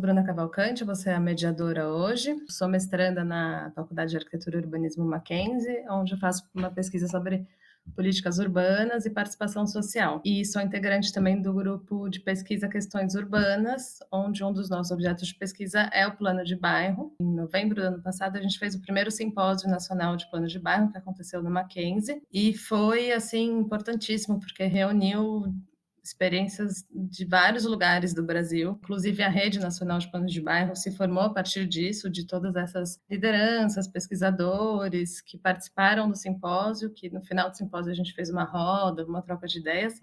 Bruna Cavalcante, você é a mediadora hoje. Sou mestranda na Faculdade de Arquitetura e Urbanismo Mackenzie, onde eu faço uma pesquisa sobre políticas urbanas e participação social. E sou integrante também do grupo de pesquisa Questões Urbanas, onde um dos nossos objetos de pesquisa é o plano de bairro. Em novembro do ano passado, a gente fez o primeiro simpósio nacional de plano de bairro, que aconteceu no Mackenzie, e foi, assim, importantíssimo, porque reuniu experiências de vários lugares do Brasil, inclusive a Rede Nacional de Planos de Bairro se formou a partir disso, de todas essas lideranças, pesquisadores que participaram do simpósio, que no final do simpósio a gente fez uma roda, uma troca de ideias,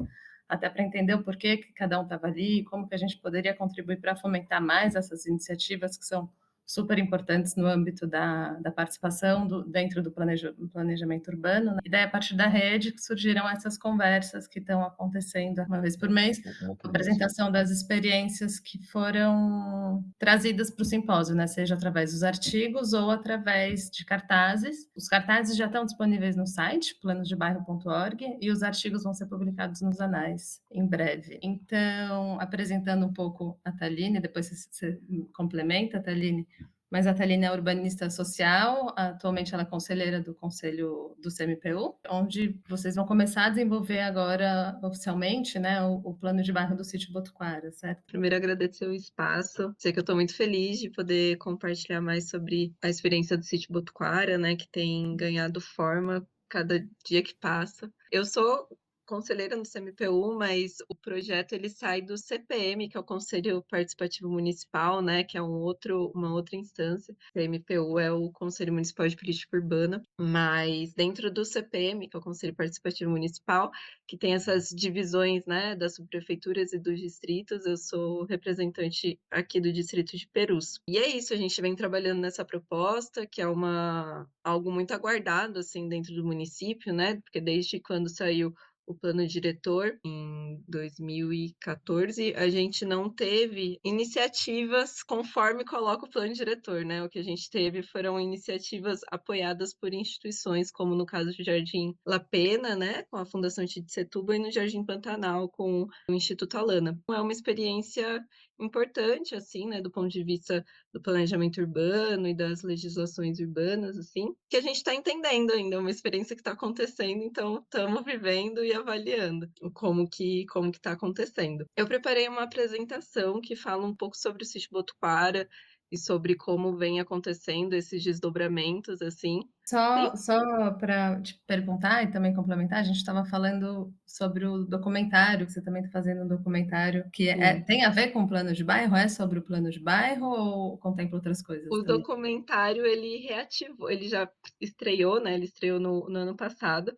até para entender o porquê que cada um estava ali, como que a gente poderia contribuir para fomentar mais essas iniciativas que são super importantes no âmbito da participação dentro do planejamento urbano, né? E daí, a partir da rede, que surgiram essas conversas que estão acontecendo uma vez por mês, Muito a bom. apresentação das experiências que foram trazidas para o simpósio, né? Seja através dos artigos ou através de cartazes. Os cartazes já estão disponíveis no site, planosdebairro.org, e os artigos vão ser publicados nos anais em breve. Então, apresentando um pouco a Thaline, depois você complementa, Thaline, mas a Thaline é urbanista social, atualmente ela é conselheira do Conselho do CMPU, onde vocês vão começar a desenvolver agora oficialmente, né, o plano de bairro do sítio Botuquara, certo? Primeiro, agradecer o espaço. Sei que eu estou muito feliz de poder compartilhar mais sobre a experiência do sítio Botuquara, né, que tem ganhado forma cada dia que passa. Eu sou conselheira no CMPU, mas o projeto ele sai do CPM, que é o Conselho Participativo Municipal, né, que é uma outra instância. O CMPU é o Conselho Municipal de Política Urbana, mas dentro do CPM, que é o Conselho Participativo Municipal, que tem essas divisões, né, das subprefeituras e dos distritos, eu sou representante aqui do distrito de Perus. E é isso, a gente vem trabalhando nessa proposta, que é algo muito aguardado, assim, dentro do município, né, porque desde quando saiu o plano diretor em 2014, a gente não teve iniciativas conforme coloca o plano diretor, né? O que a gente teve foram iniciativas apoiadas por instituições, como no caso do Jardim La Pena, né? Com a Fundação Setúbal, e no Jardim Pantanal, com o Instituto Alana. É uma experiência importante, assim, né? Do ponto de vista do planejamento urbano e das legislações urbanas, assim, que a gente está entendendo ainda, é uma experiência que está acontecendo, então estamos vivendo e avaliando como que está acontecendo. Eu preparei uma apresentação que fala um pouco sobre o sítio Botuquara e sobre como vem acontecendo esses desdobramentos, assim. Só para te perguntar e também complementar, a gente estava falando sobre o documentário, que você também está fazendo um documentário que Sim. tem a ver com o plano de bairro? É sobre o plano de bairro ou contempla outras coisas O também? documentário, ele reativou, ele já estreou, né? Ele estreou no ano passado,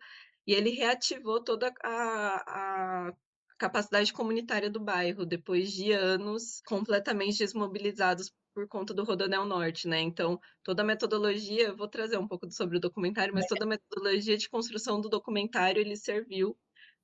e ele reativou toda a capacidade comunitária do bairro, depois de anos completamente desmobilizados por conta do Rodoanel Norte, né? Então, toda a metodologia, eu vou trazer um pouco sobre o documentário, mas toda a metodologia de construção do documentário, ele serviu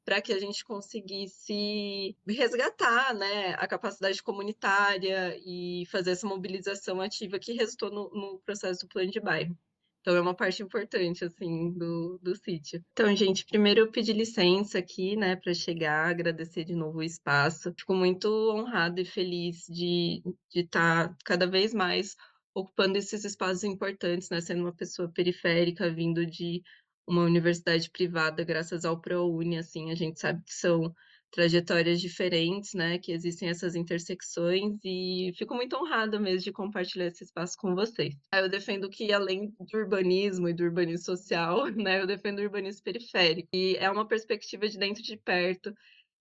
para que a gente conseguisse resgatar, né, a capacidade comunitária e fazer essa mobilização ativa que resultou no processo do plano de bairro. Então, é uma parte importante, assim, do sítio. Então, gente, primeiro eu pedi licença aqui, né, para chegar, agradecer de novo o espaço. Fico muito honrada e feliz de estar cada vez mais ocupando esses espaços importantes, né, sendo uma pessoa periférica, vindo de uma universidade privada, graças ao ProUni, assim, a gente sabe que são trajetórias diferentes, né, que existem essas intersecções, e fico muito honrada mesmo de compartilhar esse espaço com vocês. Eu defendo que, além do urbanismo e do urbanismo social, né, eu defendo o urbanismo periférico, e é uma perspectiva de dentro de perto,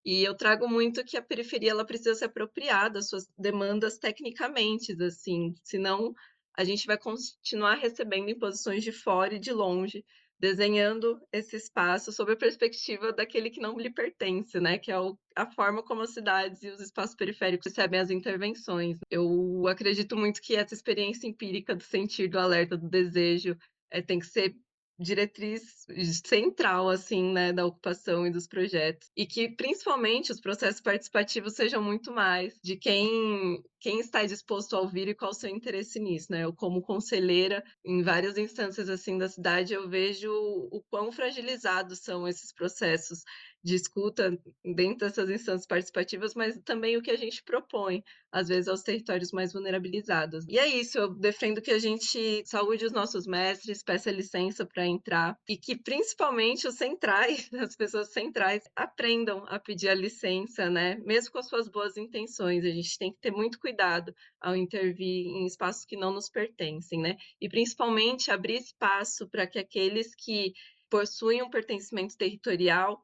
e eu trago muito que a periferia ela precisa se apropriar das suas demandas tecnicamente, assim, senão a gente vai continuar recebendo imposições de fora e de longe, desenhando esse espaço sob a perspectiva daquele que não lhe pertence, né, que é a forma como as cidades e os espaços periféricos recebem as intervenções. Eu acredito muito que essa experiência empírica do sentir, do alerta, do desejo, tem que ser diretriz central, assim, né, da ocupação e dos projetos. E que, principalmente, os processos participativos sejam muito mais de quem quem está disposto a ouvir e qual o seu interesse nisso, né. Eu como conselheira em várias instâncias, assim, da cidade, eu vejo o quão fragilizados são esses processos de escuta dentro dessas instâncias participativas, mas também o que a gente propõe, às vezes, aos territórios mais vulnerabilizados. E é isso, eu defendo que a gente saúde os nossos mestres, peça licença para entrar e que, principalmente, os centrais, as pessoas centrais, aprendam a pedir a licença, né, mesmo com as suas boas intenções. A gente tem que ter muito cuidado ao intervir em espaços que não nos pertencem, né, e principalmente abrir espaço para que aqueles que possuem um pertencimento territorial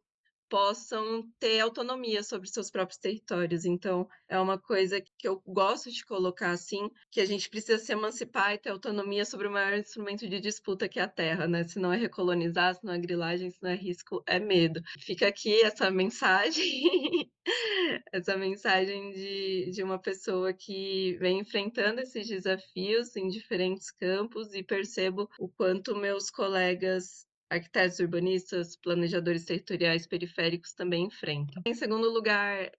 possam ter autonomia sobre seus próprios territórios. Então, é uma coisa que eu gosto de colocar assim, que a gente precisa se emancipar e ter autonomia sobre o maior instrumento de disputa que é a terra, né? Se não é recolonizar, se não é grilagem, se não é risco, é medo. Fica aqui essa mensagem, essa mensagem de uma pessoa que vem enfrentando esses desafios em diferentes campos e percebo o quanto meus colegas arquitetos urbanistas, planejadores territoriais periféricos também enfrentam. Em segundo lugar,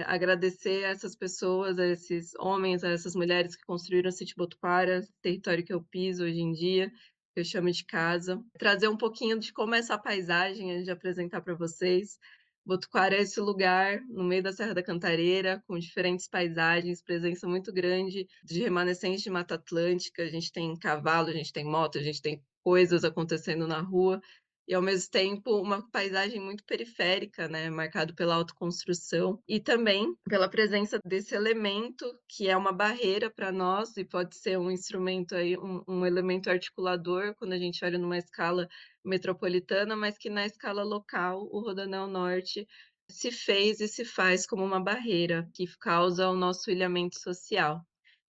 agradecer a essas pessoas, a esses homens, a essas mulheres que construíram a Sítio Botucara, território que eu piso hoje em dia, que eu chamo de casa. Trazer um pouquinho de como é essa paisagem, antes de apresentar para vocês. Botucara é esse lugar no meio da Serra da Cantareira, com diferentes paisagens, presença muito grande de remanescentes de Mata Atlântica. A gente tem cavalo, a gente tem moto, a gente tem coisas acontecendo na rua e, ao mesmo tempo, uma paisagem muito periférica, né, marcado pela autoconstrução e também pela presença desse elemento que é uma barreira para nós e pode ser um instrumento aí, um elemento articulador quando a gente olha numa escala metropolitana, mas que na escala local o Rodoanel Norte se fez e se faz como uma barreira que causa o nosso ilhamento social.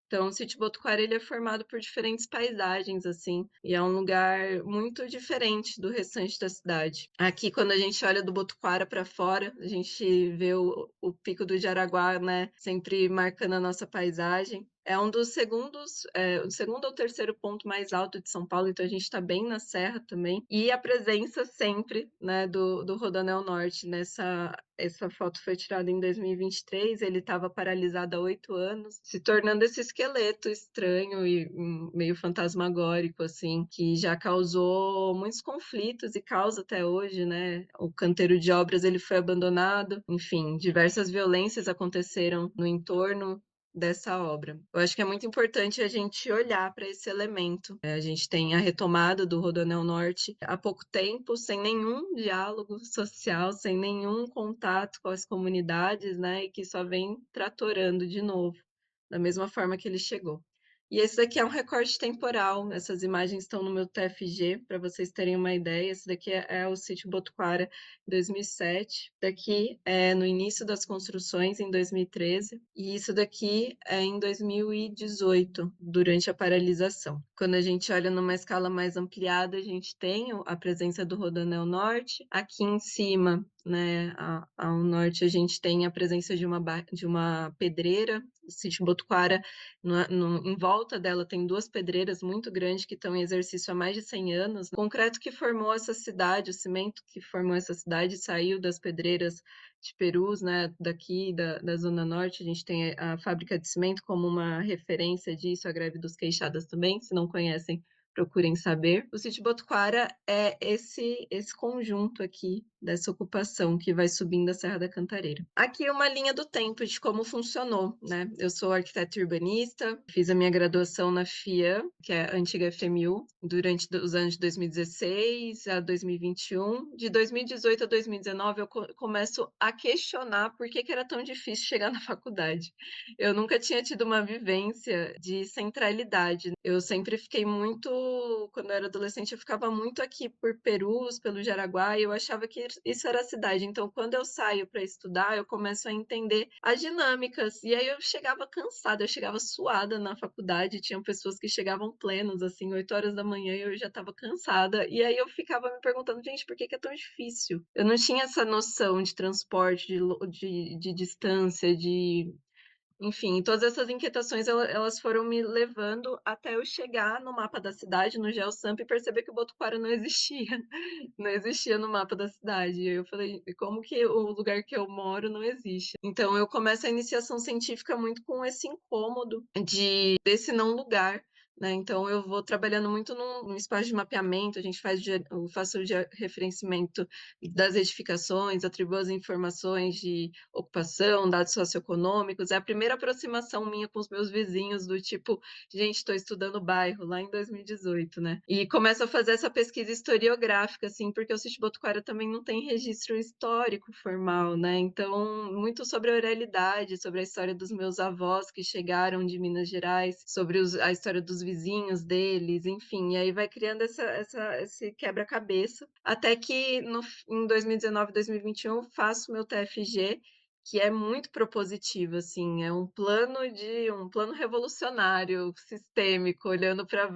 Então, o Sítio Botucara, ele é formado por diferentes paisagens, assim, e é um lugar muito diferente do restante da cidade. Aqui, quando a gente olha do Botucara para fora, a gente vê o Pico do Jaraguá, né, sempre marcando a nossa paisagem. É um dos segundos, o segundo ou terceiro ponto mais alto de São Paulo, então a gente está bem na serra também. E a presença sempre, né, do Rodoanel Norte nessa essa foto foi tirada em 2023, ele estava paralisado há 8 anos, se tornando esse esqueleto estranho e meio fantasmagórico, assim, que já causou muitos conflitos e causa até hoje, né? O canteiro de obras ele foi abandonado, enfim, diversas violências aconteceram no entorno dessa obra. Eu acho que é muito importante a gente olhar para esse elemento. A gente tem a retomada do Rodoanel Norte há pouco tempo, sem nenhum diálogo social, sem nenhum contato com as comunidades, né, e que só vem tratorando de novo, da mesma forma que ele chegou. E esse daqui é um recorte temporal, essas imagens estão no meu TFG, para vocês terem uma ideia. Esse daqui é o sítio Botucara, em 2007. Daqui é no início das construções, em 2013. E isso daqui é em 2018, durante a paralisação. Quando a gente olha numa escala mais ampliada, a gente tem a presença do Rodoanel Norte. Aqui em cima, né, ao norte, a gente tem a presença de uma pedreira. O sítio Botucara, em volta dela, tem duas pedreiras muito grandes que estão em exercício há mais de 100 anos. O concreto que formou essa cidade, o cimento que formou essa cidade, saiu das pedreiras de Perus, né, daqui da Zona Norte. A gente tem a fábrica de cimento como uma referência disso, a greve dos queixadas também. Se não conhecem, procurem saber. O sítio Botucara é esse conjunto aqui dessa ocupação que vai subindo a Serra da Cantareira. Aqui é uma linha do tempo de como funcionou, né? Eu sou arquiteta urbanista, fiz a minha graduação na FIAM, que é a antiga FMU, durante os anos de 2016 a 2021. De 2018 a 2019 eu começo a questionar por que era tão difícil chegar na faculdade. Eu nunca tinha tido uma vivência de centralidade. Eu sempre fiquei muito, quando eu era adolescente, eu ficava muito aqui por Perus, pelo Jaraguá, e eu achava que isso era a cidade. Então, quando eu saio para estudar, eu começo a entender as dinâmicas. E aí eu chegava cansada, eu chegava suada na faculdade, tinham pessoas que chegavam plenos, assim, 8 horas da manhã, e eu já estava cansada. E aí eu ficava me perguntando, gente, por que é tão difícil? Eu não tinha essa noção de transporte, de distância, de Enfim, todas essas inquietações elas foram me levando até eu chegar no mapa da cidade, no GeoSamp, e perceber que o Botucara não existia, não existia no mapa da cidade. E aí eu falei: "Como que o lugar que eu moro não existe?". Então eu começo a iniciação científica muito com esse incômodo desse não lugar, né. Então eu vou trabalhando muito num espaço de mapeamento, a gente eu faço o georreferenciamento das edificações, atribuo as informações de ocupação, dados socioeconômicos. É a primeira aproximação minha com os meus vizinhos, do tipo, gente, estou estudando o bairro, lá em 2018, né? E começo a fazer essa pesquisa historiográfica, assim, porque o sítio Botucara também não tem registro histórico formal, né? Então, muito sobre a oralidade, sobre a história dos meus avós que chegaram de Minas Gerais, sobre a história dos vizinhos deles, enfim, e aí vai criando esse quebra-cabeça, até que em 2019, 2021, eu faço meu TFG, que é muito propositivo, assim, é um plano revolucionário, sistêmico, olhando para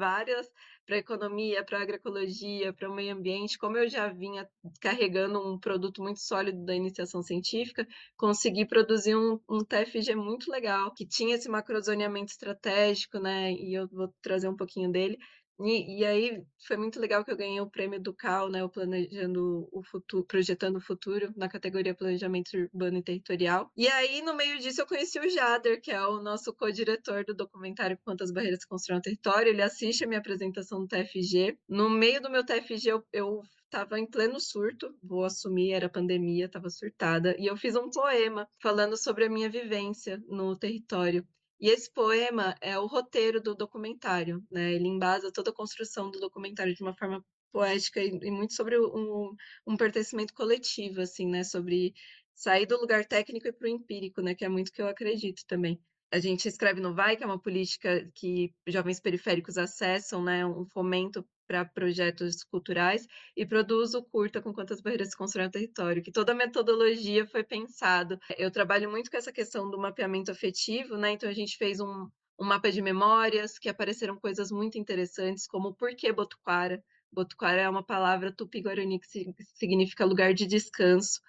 a economia, para a agroecologia, para o meio ambiente. Como eu já vinha carregando um produto muito sólido da iniciação científica, consegui produzir um TFG muito legal, que tinha esse macrozoneamento estratégico, né, e eu vou trazer um pouquinho dele, e aí foi muito legal que eu ganhei o prêmio do CAL, né, o Planejando o Futuro, Projetando o Futuro, na categoria Planejamento Urbano e Territorial. E aí, no meio disso, eu conheci o Jader, que é o nosso co-diretor do documentário Quantas Barreiras se Constroem no Território. Ele assiste a minha apresentação do TFG. No meio do meu TFG, eu estava em pleno surto, vou assumir, era pandemia, estava surtada, e eu fiz um poema falando sobre a minha vivência no território. E esse poema é o roteiro do documentário, né? Ele embasa toda a construção do documentário de uma forma poética e muito sobre um pertencimento coletivo, assim, né? Sobre sair do lugar técnico e para o empírico, né? Que é muito que eu acredito também. A gente escreve no Vai, que é uma política que jovens periféricos acessam, né? Um fomento para projetos culturais, e produz o curta Com Quantas Barreiras se Constroem no Território, que toda a metodologia foi pensado. Eu trabalho muito com essa questão do mapeamento afetivo, né? Então a gente fez um mapa de memórias, que apareceram coisas muito interessantes, como por que Botuquara? Botuquara é uma palavra tupi-guarani que significa lugar de descanso.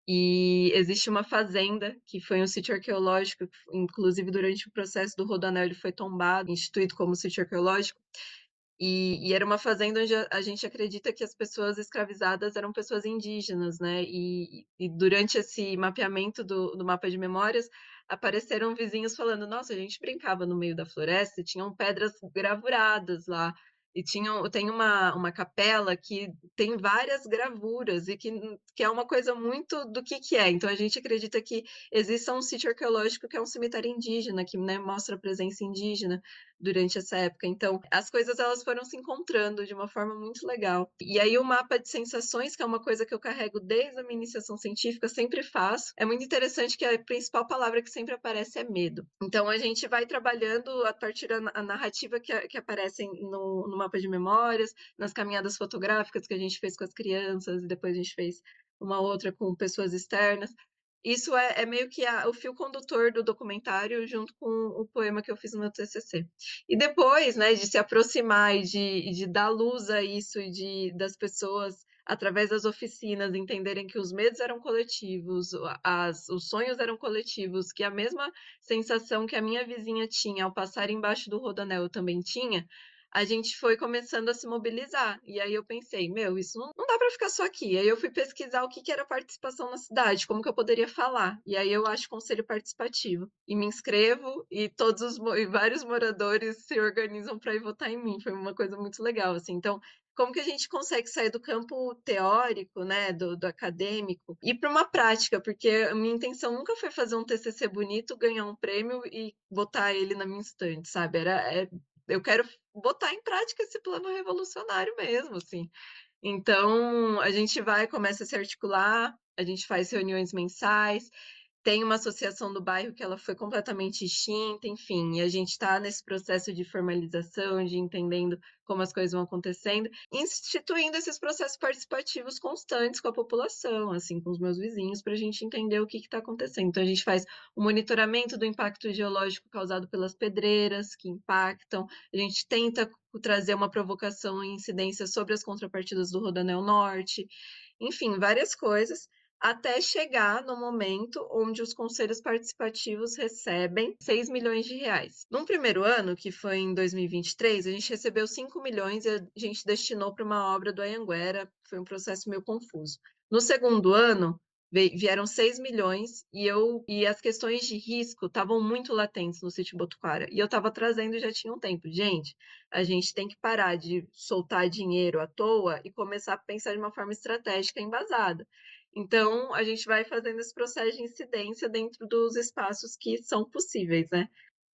E existe uma fazenda, que foi um sítio arqueológico, inclusive durante o processo do Rodoanel ele foi tombado, instituído como sítio arqueológico, e era uma fazenda onde a gente acredita que as pessoas escravizadas eram pessoas indígenas, né? E durante esse mapeamento do mapa de memórias, apareceram vizinhos falando: Nossa, a gente brincava no meio da floresta e tinham pedras gravuradas lá. E tem uma capela que tem várias gravuras e que é uma coisa muito do que é. Então a gente acredita que exista um sítio arqueológico que é um cemitério indígena, que, né, mostra a presença indígena durante essa época. Então, as coisas elas foram se encontrando de uma forma muito legal. E aí o mapa de sensações, que é uma coisa que eu carrego desde a minha iniciação científica, sempre faço. É muito interessante que a principal palavra que sempre aparece é medo. Então, a gente vai trabalhando a partir da narrativa que aparece no mapa de memórias, nas caminhadas fotográficas que a gente fez com as crianças, e depois a gente fez uma outra com pessoas externas. Isso é meio que o fio condutor do documentário, junto com o poema que eu fiz no meu TCC. E depois, né, de se aproximar e de dar luz a isso, das pessoas, através das oficinas, entenderem que os medos eram coletivos, os sonhos eram coletivos, que a mesma sensação que a minha vizinha tinha ao passar embaixo do rodoanel eu também tinha, a gente foi começando a se mobilizar. E aí eu pensei, meu, isso não dá para ficar só aqui. Aí eu fui pesquisar o que era participação na cidade, como que eu poderia falar. E aí eu acho conselho participativo. E me inscrevo, e e vários moradores se organizam para ir votar em mim. Foi uma coisa muito legal, assim. Então, como que a gente consegue sair do campo teórico, né, do acadêmico, e para uma prática? Porque a minha intenção nunca foi fazer um TCC bonito, ganhar um prêmio e botar ele na minha estante, sabe? Eu quero botar em prática esse plano revolucionário mesmo, assim. Então, a gente começa a se articular, a gente faz reuniões mensais, tem uma associação do bairro que ela foi completamente extinta, enfim, e a gente está nesse processo de formalização, de entendendo como as coisas vão acontecendo, instituindo esses processos participativos constantes com a população, assim, com os meus vizinhos, para a gente entender o que está acontecendo. Então, a gente faz o monitoramento do impacto geológico causado pelas pedreiras que impactam, a gente tenta trazer uma provocação e incidência sobre as contrapartidas do Rodoanel Norte, enfim, várias coisas, até chegar no momento onde os conselhos participativos recebem 6 milhões de reais. Num primeiro ano, que foi em 2023, a gente recebeu 5 milhões e a gente destinou para uma obra do Anhanguera, foi um processo meio confuso. No segundo ano, vieram 6 milhões e as questões de risco estavam muito latentes no sítio Botucara. E eu estava trazendo já tinha um tempo. Gente, a gente tem que parar de soltar dinheiro à toa e começar a pensar de uma forma estratégica embasada. Então, a gente vai fazendo esse processo de incidência dentro dos espaços que são possíveis, né?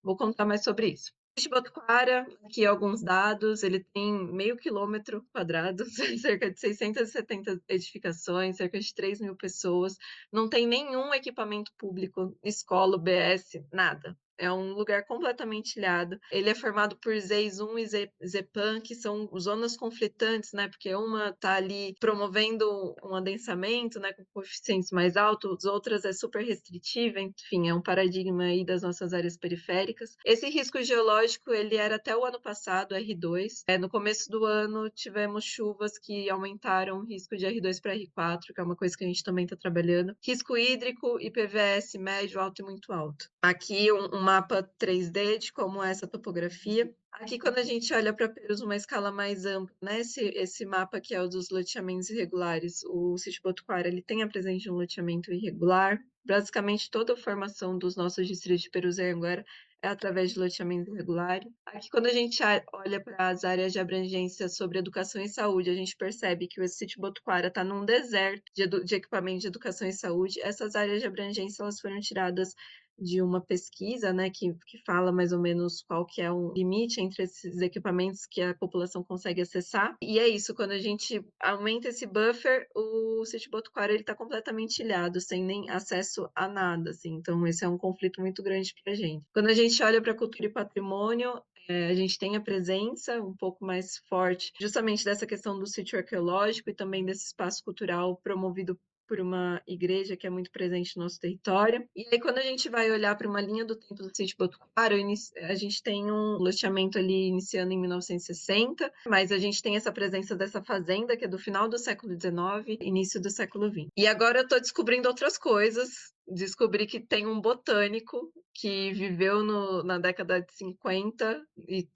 Vou contar mais sobre isso. Sítio Botucara, aqui alguns dados, ele tem meio quilômetro quadrado, cerca de 670 edificações, cerca de 3 mil pessoas, não tem nenhum equipamento público, escola, UBS, nada. É um lugar completamente ilhado. Ele é formado por ZEIS 1 e ZEPAM, que são zonas conflitantes, né? Porque uma está ali promovendo um adensamento, né, com coeficientes mais altos, outras é super restritiva, enfim, é um paradigma aí das nossas áreas periféricas. Esse risco geológico, ele era até o ano passado, R2. No começo do ano, tivemos chuvas que aumentaram o risco de R2 para R4, que é uma coisa que a gente também está trabalhando. Risco hídrico, IPVS médio, alto e muito alto. Aqui um mapa 3D de como é essa topografia. Aqui, quando a gente olha para Perus numa escala mais ampla, né, esse mapa que é o dos loteamentos irregulares, o sítio Botucara, ele tem a presença de um loteamento irregular. Basicamente, toda a formação dos nossos distritos de Perus e Anhanguera é através de loteamento irregular. Aqui, quando a gente olha para as áreas de abrangência sobre educação e saúde, a gente percebe que o sítio Botucara está num deserto de equipamento de educação e saúde. Essas áreas de abrangência elas foram tiradas de uma pesquisa, né, que fala mais ou menos qual que é o limite entre esses equipamentos que a população consegue acessar. E é isso, quando a gente aumenta esse buffer, o sítio Botucara ele está completamente ilhado, sem nem acesso a nada, assim. Então esse é um conflito muito grande para a gente. Quando a gente olha para cultura e patrimônio, a gente tem a presença um pouco mais forte, justamente dessa questão do sítio arqueológico e também desse espaço cultural promovido por uma igreja que é muito presente no nosso território. E aí, quando a gente vai olhar para uma linha do tempo do sítio Botucara, a gente tem um loteamento ali iniciando em 1960, mas a gente tem essa presença dessa fazenda que é do final do século XIX, início do século XX. E agora eu estou descobrindo outras coisas. Descobri que tem um botânico que viveu na década de 50 e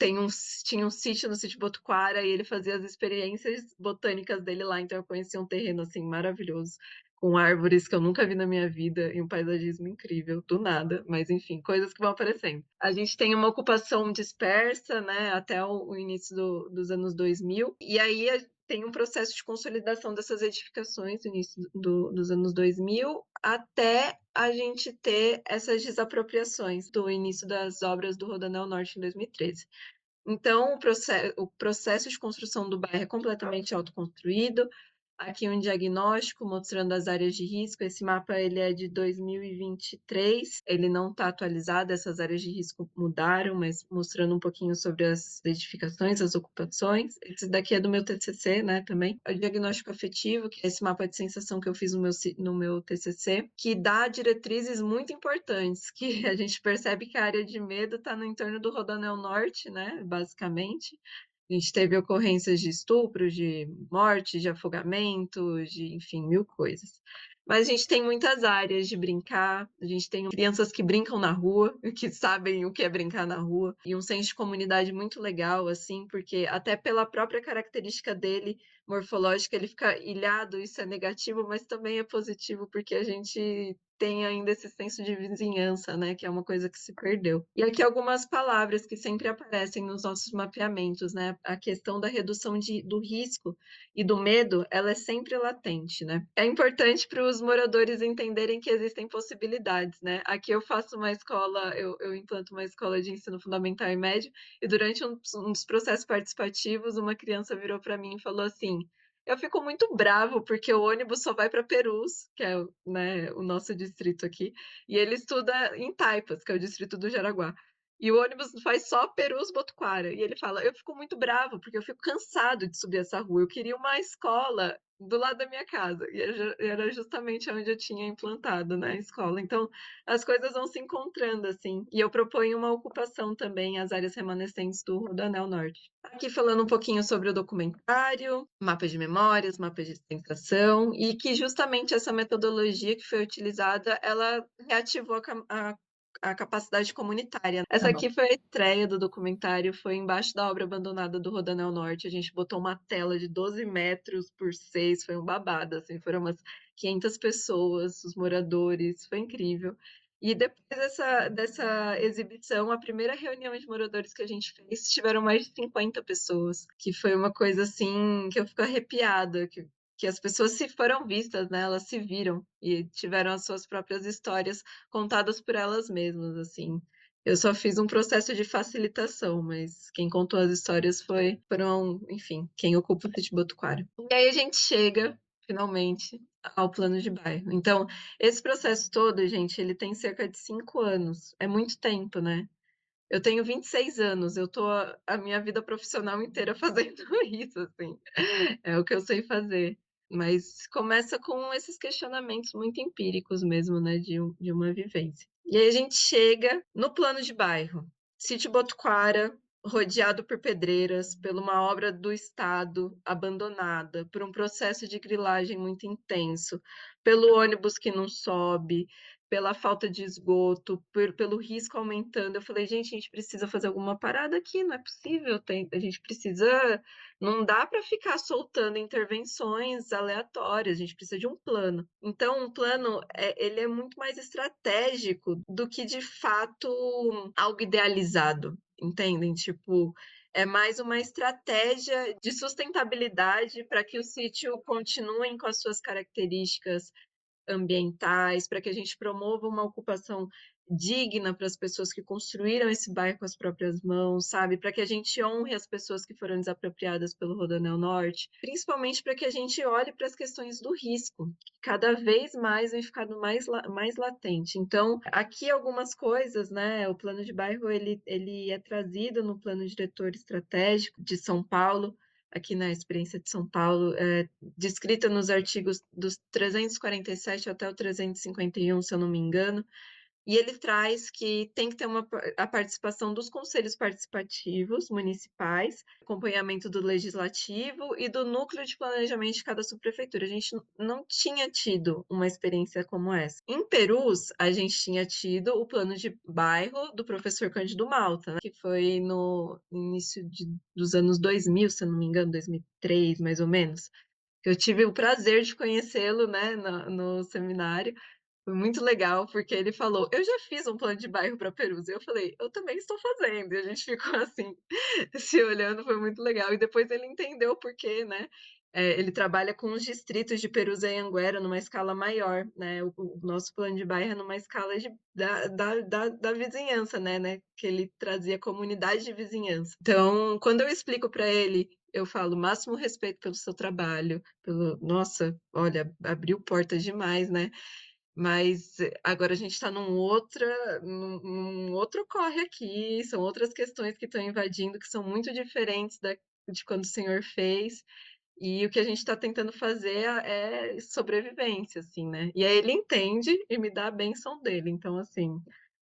tinha um sítio no sítio Botucara e ele fazia as experiências botânicas dele lá, então eu conheci um terreno assim maravilhoso com árvores que eu nunca vi na minha vida e um paisagismo incrível, do nada, mas enfim, coisas que vão aparecendo. A gente tem uma ocupação dispersa, né, até o início dos anos 2000, e aí tem um processo de consolidação dessas edificações no início dos anos 2000 até a gente ter essas desapropriações do início das obras do Rodoanel Norte em 2013. Então, o processo de construção do bairro é completamente autoconstruído. Aqui um diagnóstico mostrando as áreas de risco. Esse mapa ele é de 2023. Ele não está atualizado, essas áreas de risco mudaram, mas mostrando um pouquinho sobre as edificações, as ocupações. Esse daqui é do meu TCC, né, também. É o diagnóstico afetivo, que é esse mapa de sensação que eu fiz no meu TCC, que dá diretrizes muito importantes, que a gente percebe que a área de medo está no entorno do Rodoanel Norte, né, basicamente. A gente teve ocorrências de estupro, de morte, de afogamento, de, enfim, mil coisas. Mas a gente tem muitas áreas de brincar, a gente tem crianças que brincam na rua, que sabem o que é brincar na rua, e um senso de comunidade muito legal, assim, porque até pela própria característica dele, morfológica, ele fica ilhado, isso é negativo, mas também é positivo, porque a gente tem ainda esse senso de vizinhança, né, que é uma coisa que se perdeu. E aqui algumas palavras que sempre aparecem nos nossos mapeamentos, né, a questão da redução do risco e do medo, ela é sempre latente, né. É importante para os moradores entenderem que existem possibilidades, né. Aqui eu faço uma escola, eu implanto uma escola de ensino fundamental e médio, e durante um dos processos participativos, uma criança virou para mim e falou assim: eu fico muito bravo, porque o ônibus só vai para Perus, que é, né, o nosso distrito aqui, e ele estuda em Taipas, que é o distrito do Jaraguá. e o ônibus faz só Perus-Botucara. E ele fala: "Eu fico muito bravo, porque eu fico cansado de subir essa rua, eu queria uma escola do lado da minha casa", e era justamente onde eu tinha implantado, né, a escola. Então, as coisas vão se encontrando, assim. E eu proponho uma ocupação também, as áreas remanescentes do Rodoanel Norte. Aqui falando um pouquinho sobre o documentário, mapa de memórias, mapa de sensação, e que justamente essa metodologia que foi utilizada, ela reativou a capacidade comunitária. Tá Essa bom. aqui foi a estreia do documentário, foi embaixo da obra abandonada do Rodoanel Norte, a gente botou uma tela de 12 metros por 6, foi um babado, assim, foram umas 500 pessoas, os moradores, foi incrível. E depois dessa exibição, a primeira reunião de moradores que a gente fez, tiveram mais de 50 pessoas, que foi uma coisa, assim, que eu fico arrepiada, que as pessoas se foram vistas, né, elas se viram e tiveram as suas próprias histórias contadas por elas mesmas, assim. Eu só fiz um processo de facilitação, mas quem contou as histórias foram, enfim, quem ocupa o Sítio Botucara. E aí a gente chega, finalmente, ao plano de bairro. Então, esse processo todo, gente, ele tem cerca de 5 anos. É muito tempo, né? Eu tenho 26 anos, eu tô a minha vida profissional inteira fazendo isso, assim. É o que eu sei fazer. Mas começa com esses questionamentos muito empíricos mesmo, né, de uma vivência. E aí a gente chega no plano de bairro. Sítio Botucara, rodeado por pedreiras, por uma obra do Estado abandonada, por um processo de grilagem muito intenso, pelo ônibus que não sobe, pela falta de esgoto, pelo risco aumentando. Eu falei: "Gente, a gente precisa fazer alguma parada aqui, não é possível, a gente precisa, não dá para ficar soltando intervenções aleatórias, a gente precisa de um plano". Então, um plano, ele é muito mais estratégico do que, de fato, algo idealizado, entendem? Tipo, é mais uma estratégia de sustentabilidade para que o sítio continuem com as suas características ambientais, para que a gente promova uma ocupação digna para as pessoas que construíram esse bairro com as próprias mãos, sabe? Para que a gente honre as pessoas que foram desapropriadas pelo Rodoanel Norte, principalmente para que a gente olhe para as questões do risco, que cada vez mais vem ficando mais latente. Então, aqui algumas coisas, né? O plano de bairro ele é trazido no plano diretor estratégico de São Paulo, aqui na experiência de São Paulo, descrita nos artigos dos 347 até o 351, se eu não me engano, e ele traz que tem que ter a participação dos conselhos participativos municipais, acompanhamento do legislativo e do núcleo de planejamento de cada subprefeitura. A gente não tinha tido uma experiência como essa. Em Perus, a gente tinha tido o plano de bairro do professor Cândido Malta, né, que foi no início dos anos 2000, se eu não me engano, 2003, mais ou menos. Eu tive o prazer de conhecê-lo, né, no seminário. Foi muito legal, porque ele falou: "Eu já fiz um plano de bairro para Perus", e eu falei: "Eu também estou fazendo", e a gente ficou assim, se olhando, foi muito legal. E depois ele entendeu o porquê, né, ele trabalha com os distritos de Perus e Anhanguera numa escala maior, né, o nosso plano de bairro é numa escala da vizinhança, né, que ele trazia comunidade de vizinhança. Então, quando eu explico para ele, eu falo: "Máximo respeito pelo seu trabalho, pelo", nossa, olha, abriu portas demais, né. Mas agora a gente está num outro corre aqui, são outras questões que estão invadindo, que são muito diferentes de quando o senhor fez, e o que a gente está tentando fazer é sobrevivência, assim, né. E aí ele entende e me dá a bênção dele, então, assim,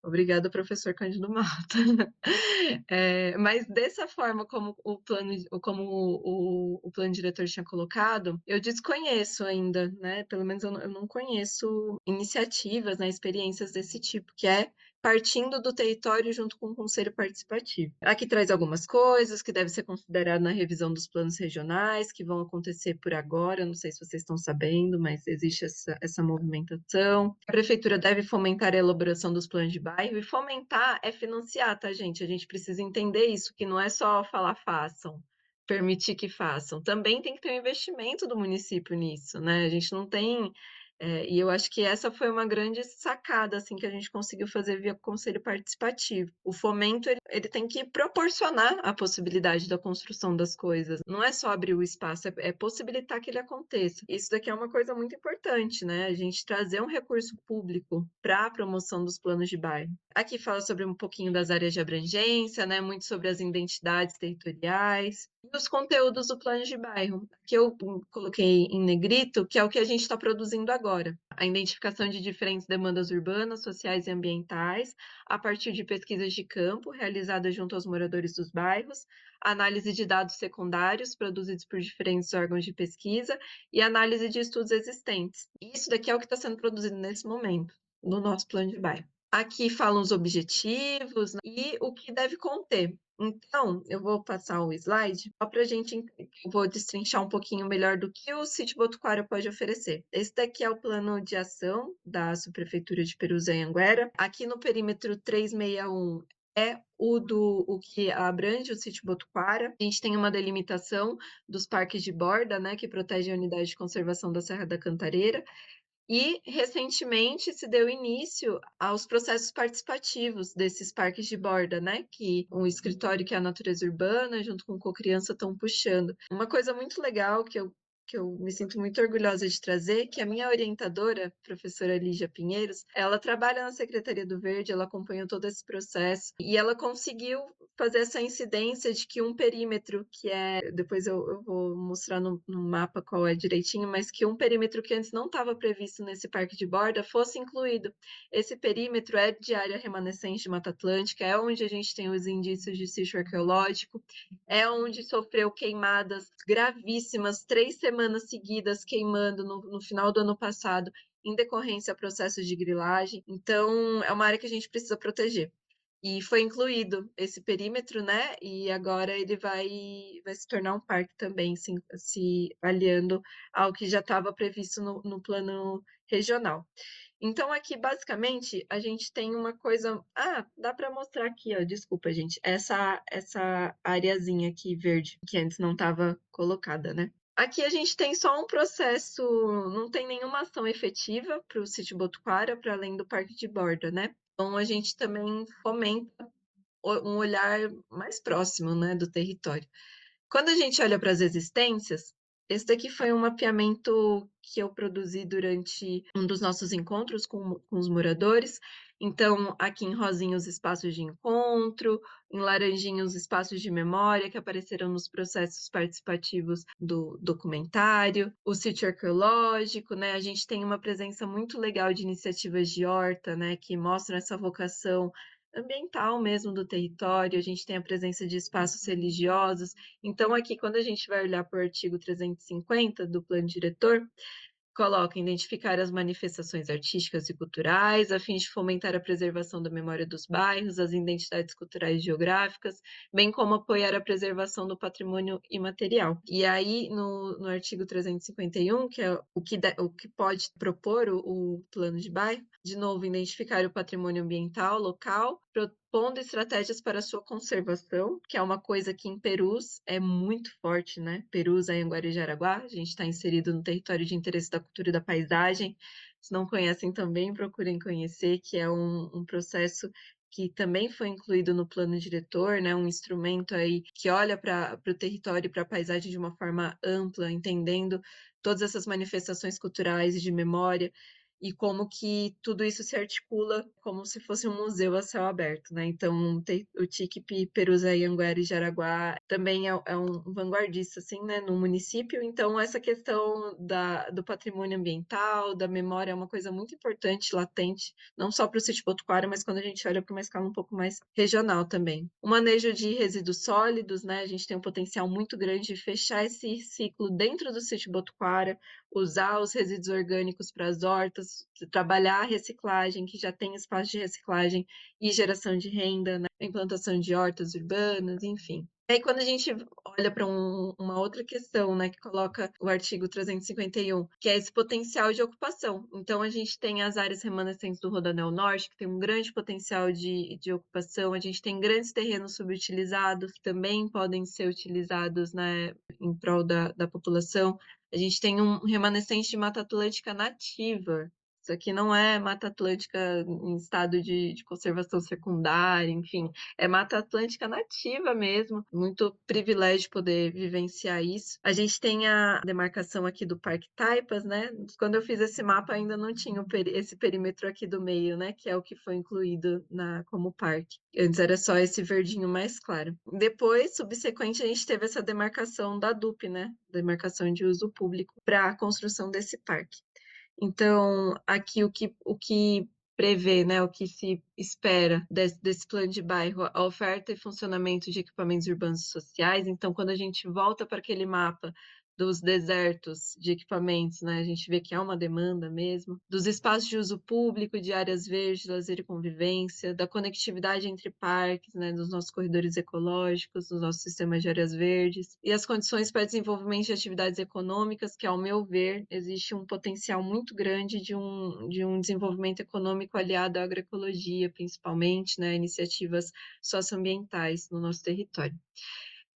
obrigada, professor Cândido Malta. Mas dessa forma como o plano diretor tinha colocado, eu desconheço ainda, né, pelo menos eu não conheço iniciativas, né, experiências desse tipo, que é partindo do território junto com o conselho participativo. Aqui traz algumas coisas que devem ser consideradas na revisão dos planos regionais, que vão acontecer por agora, não sei se vocês estão sabendo, mas existe essa movimentação. A prefeitura deve fomentar a elaboração dos planos de bairro, e fomentar é financiar, tá, gente? A gente precisa entender isso, que não é só falar façam, permitir que façam. Também tem que ter um investimento do município nisso, né? A gente não tem. E eu acho que essa foi uma grande sacada, assim, que a gente conseguiu fazer via conselho participativo. O fomento, ele tem que proporcionar a possibilidade da construção das coisas. Não é só abrir o espaço, é possibilitar que ele aconteça. Isso daqui é uma coisa muito importante, né? A gente trazer um recurso público para a promoção dos planos de bairro. Aqui fala sobre um pouquinho das áreas de abrangência, né, muito sobre as identidades territoriais e os conteúdos do plano de bairro, que eu coloquei em negrito, que é o que a gente está produzindo agora. A identificação de diferentes demandas urbanas, sociais e ambientais, a partir de pesquisas de campo realizadas junto aos moradores dos bairros, análise de dados secundários produzidos por diferentes órgãos de pesquisa e análise de estudos existentes. Isso daqui é o que está sendo produzido nesse momento, no nosso plano de bairro. Aqui falam os objetivos, né, e o que deve conter. Então, eu vou passar o slide só para a gente, eu vou destrinchar um pouquinho melhor do que o Sítio Botucara pode oferecer. Esse daqui é o plano de ação da Subprefeitura de Perus e Anhanguera. Aqui no perímetro 361 é o que abrange o Sítio Botucara. A gente tem uma delimitação dos parques de borda, né, que protege a unidade de conservação da Serra da Cantareira. E, recentemente, se deu início aos processos participativos desses parques de borda, né? Que o escritório que é a Natureza Urbana, junto com o Cocriança, estão puxando. Uma coisa muito legal que eu me sinto muito orgulhosa de trazer, que a minha orientadora, professora Lígia Pinheiros, ela trabalha na Secretaria do Verde, ela acompanhou todo esse processo, e ela conseguiu fazer essa incidência de que um perímetro que é, depois eu vou mostrar no mapa qual é direitinho, mas que um perímetro que antes não estava previsto nesse parque de borda fosse incluído. Esse perímetro é de área remanescente de Mata Atlântica, é onde a gente tem os indícios de sítio arqueológico, é onde sofreu queimadas gravíssimas, 3 semanas seguidas queimando no final do ano passado, em decorrência a processos de grilagem. Então, é uma área que a gente precisa proteger. E foi incluído esse perímetro, né? E agora ele vai se tornar um parque também, se aliando ao que já estava previsto no plano regional. Então, aqui, basicamente, a gente tem uma coisa. Ah, dá para mostrar aqui, ó. Desculpa, gente. Essa areazinha aqui verde, que antes não estava colocada, né? Aqui a gente tem só um processo, não tem nenhuma ação efetiva para o sítio Botucara, para além do parque de borda, né? Então, a gente também fomenta um olhar mais próximo, né, do território. Quando a gente olha para as existências, esse daqui foi um mapeamento que eu produzi durante um dos nossos encontros com os moradores. Então, aqui em rosinha, os espaços de encontro, em laranjinha, os espaços de memória que apareceram nos processos participativos do documentário, o sítio arqueológico, né? A gente tem uma presença muito legal de iniciativas de horta, né, que mostram essa vocação ambiental mesmo do território. A gente tem a presença de espaços religiosos. Então, aqui, quando a gente vai olhar para o artigo 350 do Plano Diretor, coloca identificar as manifestações artísticas e culturais, a fim de fomentar a preservação da memória dos bairros, as identidades culturais e geográficas, bem como apoiar a preservação do patrimônio imaterial. E aí, no artigo 351, que é o que pode propor o plano de bairro, de novo, identificar o patrimônio ambiental local, propondo estratégias para sua conservação, que é uma coisa que em Perus é muito forte, né? Perus, Anhanguera e Jaraguá, a gente está inserido no território de interesse da cultura e da paisagem. Se não conhecem também, procurem conhecer, que é um processo que também foi incluído no plano diretor, né? Um instrumento aí que olha para o território e para a paisagem de uma forma ampla, entendendo todas essas manifestações culturais e de memória, e como que tudo isso se articula como se fosse um museu a céu aberto, né? Então, o TICP, Perusaí, Anguera e Jaraguá também é um vanguardista, assim, né, no município. Então, essa questão do patrimônio ambiental, da memória, é uma coisa muito importante, latente, não só para o sítio Botucara, mas quando a gente olha para uma escala um pouco mais regional também. O manejo de resíduos sólidos, né? A gente tem um potencial muito grande de fechar esse ciclo dentro do sítio Botucara, usar os resíduos orgânicos para as hortas, trabalhar a reciclagem, que já tem espaço de reciclagem e geração de renda, né? Implantação de hortas urbanas, enfim. E aí, quando a gente olha para uma outra questão, né, que coloca o artigo 351, que é esse potencial de ocupação. Então, a gente tem as áreas remanescentes do Rodoanel Norte, que tem um grande potencial de ocupação, a gente tem grandes terrenos subutilizados, que também podem ser utilizados, né, em prol da população. A gente tem um remanescente de Mata Atlântica nativa, Isso aqui não é Mata Atlântica em estado de conservação secundária, enfim, é Mata Atlântica nativa mesmo. Muito privilégio poder vivenciar isso. A gente tem a demarcação aqui do Parque Taipas, né? Quando eu fiz esse mapa ainda não tinha esse perímetro aqui do meio, né? Que é o que foi incluído como parque. Antes era só esse verdinho mais claro. Depois, subsequente, a gente teve essa demarcação da DUP, né? Demarcação de uso público para a construção desse parque. Então, aqui o que prevê, né, o que se espera desse plano de bairro, a oferta e funcionamento de equipamentos urbanos e sociais. Então, quando a gente volta para aquele mapa dos desertos de equipamentos, né, a gente vê que há uma demanda mesmo, dos espaços de uso público, de áreas verdes, lazer e convivência, da conectividade entre parques, né, dos nossos corredores ecológicos, dos nossos sistemas de áreas verdes, e as condições para desenvolvimento de atividades econômicas, que, ao meu ver, existe um potencial muito grande de um desenvolvimento econômico aliado à agroecologia, principalmente, né, iniciativas socioambientais no nosso território.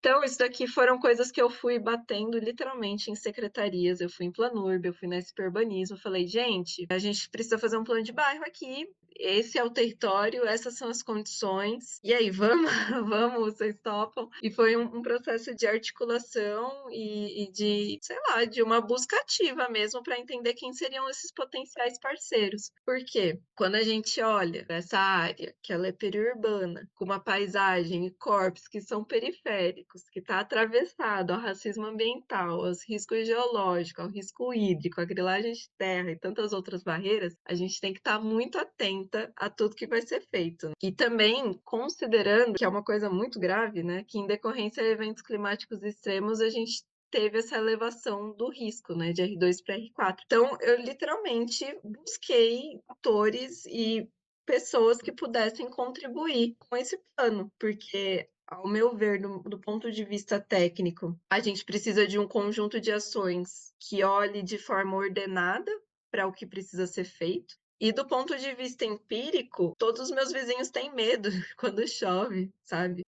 Então, isso daqui foram coisas que eu fui batendo literalmente em secretarias. Eu fui em Planurb, eu fui na SP Urbanismo, falei, gente, a gente precisa fazer um plano de bairro aqui. Esse é o território, essas são as condições. E aí, vamos, vamos, vocês topam? E foi um processo de articulação e de, sei lá, de uma busca ativa mesmo para entender quem seriam esses potenciais parceiros. Por quê? Quando a gente olha essa área, que ela é periurbana, com uma paisagem e corpos que são periféricos, que está atravessado ao racismo ambiental, aos riscos geológicos, ao risco hídrico, à grilagem de terra e tantas outras barreiras, a gente tem que estar muito atenta a tudo que vai ser feito. E também considerando que é uma coisa muito grave, né, que em decorrência de eventos climáticos extremos, a gente teve essa elevação do risco, né, de R2 para R4. Então, eu literalmente busquei atores e pessoas que pudessem contribuir com esse plano, porque, ao meu ver, do ponto de vista técnico, a gente precisa de um conjunto de ações que olhe de forma ordenada para o que precisa ser feito. E do ponto de vista empírico, todos os meus vizinhos têm medo quando chove, sabe?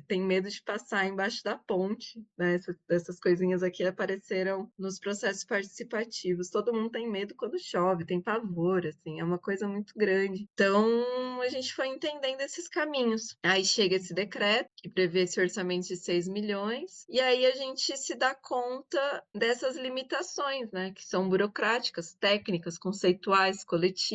Tem medo de passar embaixo da ponte, né? Essas coisinhas aqui apareceram nos processos participativos. Todo mundo tem medo quando chove, tem pavor, assim, é uma coisa muito grande. Então, a gente foi entendendo esses caminhos. Aí chega esse decreto, que prevê esse orçamento de 6 milhões, e aí a gente se dá conta dessas limitações, né? Que são burocráticas, técnicas, conceituais, coletivas.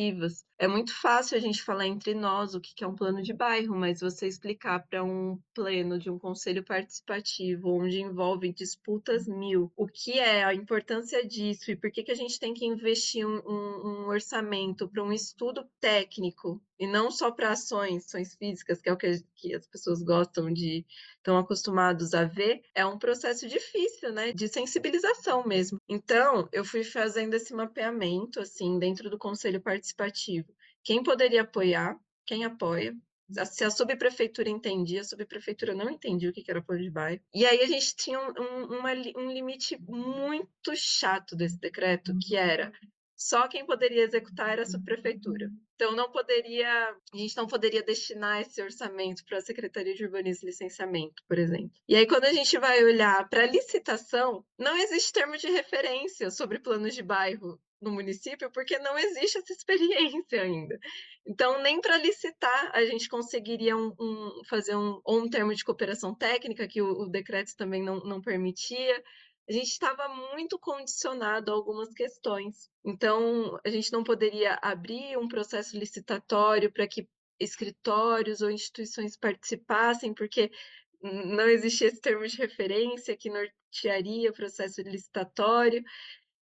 É muito fácil a gente falar entre nós o que é um plano de bairro, mas você explicar para um pleno de um conselho participativo, onde envolve disputas mil, o que é a importância disso e por que a gente tem que investir um orçamento para um estudo técnico e não só para ações físicas, que é o que as pessoas gostam de, estão acostumados a ver, é um processo difícil, né, de sensibilização mesmo. Então, eu fui fazendo esse mapeamento, assim, dentro do conselho participativo. Quem poderia apoiar, quem apoia, se a subprefeitura entendia, a subprefeitura não entendia o que era plano de bairro. E aí a gente tinha um limite muito chato desse decreto, que era só quem poderia executar era a subprefeitura. Então, a gente não poderia destinar esse orçamento para a Secretaria de Urbanismo e Licenciamento, por exemplo. E aí, quando a gente vai olhar para a licitação, não existe termo de referência sobre planos de bairro no município, porque não existe essa experiência ainda. Então, nem para licitar a gente conseguiria fazer um termo de cooperação técnica, que o decreto também não permitia. A gente estava muito condicionado a algumas questões. Então, a gente não poderia abrir um processo licitatório para que escritórios ou instituições participassem, porque não existia esse termo de referência que nortearia o processo licitatório.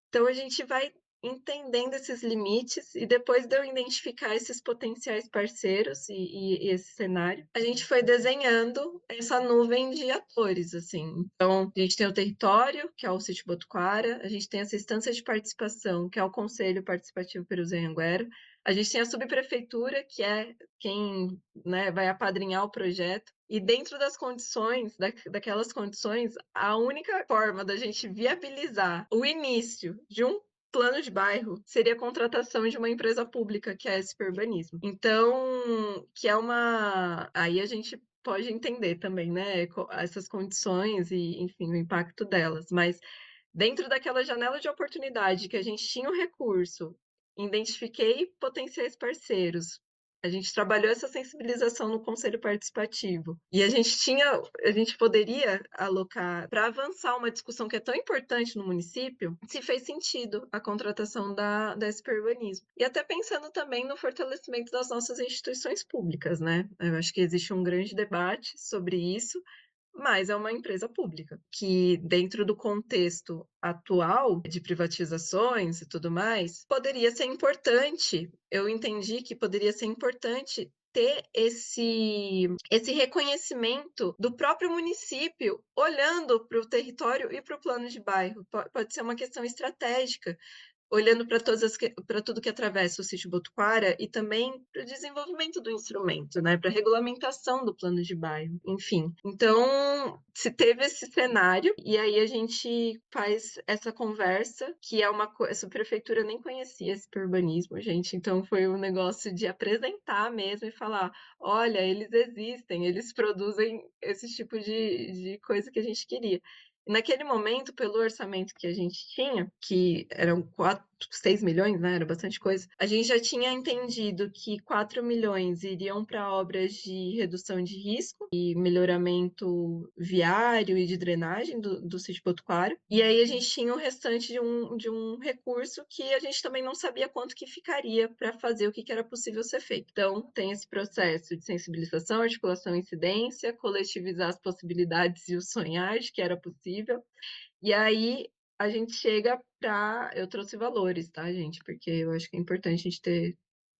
Então, a gente vai entendendo esses limites e depois de eu identificar esses potenciais parceiros e esse cenário, a gente foi desenhando essa nuvem de atores, assim. Então, a gente tem o território, que é o Sítio Botuquara, a gente tem essa instância de participação, que é o Conselho Participativo Peruze-Anhanguera, a gente tem a subprefeitura, que é quem, né, vai apadrinhar o projeto, e dentro das condições, daquelas condições, a única forma da gente viabilizar o início de um plano de bairro seria a contratação de uma empresa pública, que é a SP Urbanismo. Então, que é uma... Aí a gente pode entender também, né, essas condições e, enfim, o impacto delas. Mas dentro daquela janela de oportunidade que a gente tinha o recurso, identifiquei potenciais parceiros. A gente trabalhou essa sensibilização no conselho participativo. E a gente poderia alocar para avançar uma discussão que é tão importante no município, se fez sentido a contratação da SP Urbanismo. E até pensando também no fortalecimento das nossas instituições públicas, né? Eu acho que existe um grande debate sobre isso, mas é uma empresa pública, que dentro do contexto atual de privatizações e tudo mais, poderia ser importante. Eu entendi que poderia ser importante ter esse reconhecimento do próprio município olhando para o território e para o plano de bairro. Pode ser uma questão estratégica, olhando para tudo que atravessa o sítio Botuquara e também para o desenvolvimento do instrumento, né, para a regulamentação do plano de bairro, enfim. Então, se teve esse cenário, e aí a gente faz essa conversa, que é uma coisa, essa prefeitura nem conhecia esse urbanismo, gente, então foi um negócio de apresentar mesmo e falar, olha, eles existem, eles produzem esse tipo de coisa que a gente queria. Naquele momento, pelo orçamento que a gente tinha, que eram 6 milhões, né? Era bastante coisa. A gente já tinha entendido que 4 milhões iriam para obras de redução de risco e melhoramento viário e de drenagem do sítio Botucaro. E aí a gente tinha o restante de um recurso que a gente também não sabia quanto que ficaria para fazer o que era possível ser feito. Então, tem esse processo de sensibilização, articulação e incidência, coletivizar as possibilidades e o sonhar de que era possível. E aí a gente chega para. Eu trouxe valores, tá, gente? Porque eu acho que é importante a gente ter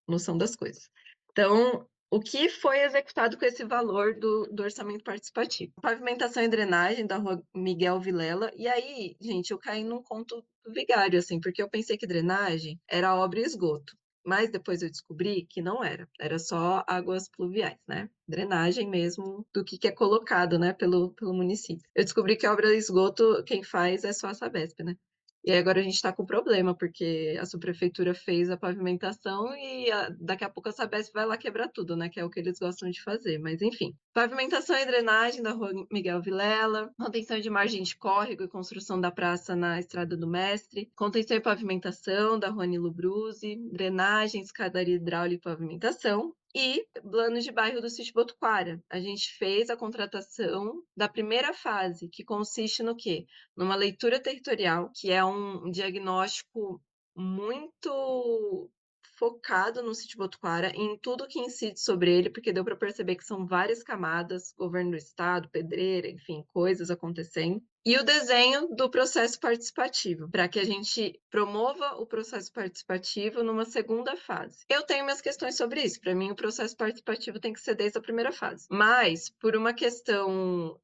noção das coisas. Então, o que foi executado com esse valor do orçamento participativo? Pavimentação e drenagem da rua Miguel Vilela. E aí, gente, eu caí num conto vigário, assim, porque eu pensei que drenagem era obra e esgoto. Mas depois eu descobri que não era. Era só águas pluviais, né? Drenagem mesmo do que é colocado, né, pelo município. Eu descobri que a obra de esgoto, quem faz é só a Sabesp, né? E aí agora a gente está com problema, porque a subprefeitura fez a pavimentação e daqui a pouco a Sabesp vai lá quebrar tudo, né? Que é o que eles gostam de fazer. Mas enfim. Pavimentação e drenagem da rua Miguel Vilela, contenção de margem de córrego e construção da praça na Estrada do Mestre, contenção e pavimentação da rua Nilo Bruse, drenagem, escadaria hidráulica e pavimentação, e planos de bairro do sítio Botuquara. A gente fez a contratação da primeira fase, que consiste no quê? Numa leitura territorial, que é um diagnóstico muito focado no sítio Botuquara, em tudo que incide sobre ele, porque deu para perceber que são várias camadas, governo do estado, pedreira, enfim, coisas acontecendo. E o desenho do processo participativo, para que a gente promova o processo participativo numa segunda fase. Eu tenho minhas questões sobre isso. Para mim, o processo participativo tem que ser desde a primeira fase. Mas, por uma questão